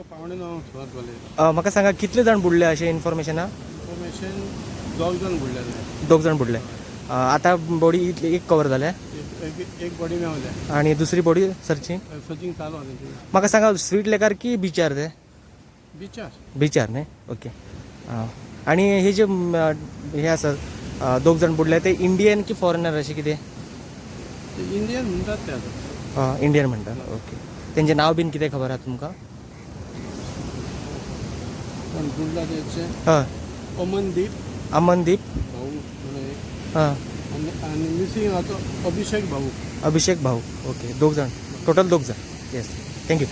पावणे 9 सुमार जाले. म्हाका सांगा कितले जाण बुडले अशें इन्फॉर्मेशन आहा? इन्फॉर्मेशन 2 जण बुडलेले. 2 जाण बुडले. आता बॉडी एक कवर जाल्या एक बॉडी मेवल्या आणि दुसरी बॉडी सर्चिंग सर्चिंग चालू आहे त्यांची. म्हाका सांगा स्वीट लेकार की बिचार ते? बिचार बिचार न्ही. ओके. आणि हे जे हे आसा 2 जाण बुडले ते इंडियन की फॉरेनर अशें कितें? ते इंडियन म्हणटात ते आता. इंडियन म्हणटा. ओके. तेंचें नांव बीन कितें खबर आहा तुमकां? पण बुडला त्याचे हय. अमनदीप अमनदीप. भाऊ म्हणून एक. हां. आणि मिसिंग आहा तो अभिषेक भाऊ. अभिषेक भाऊ. ओके. 2 जाण टोटल 2 जाण. येस. थँक्यू.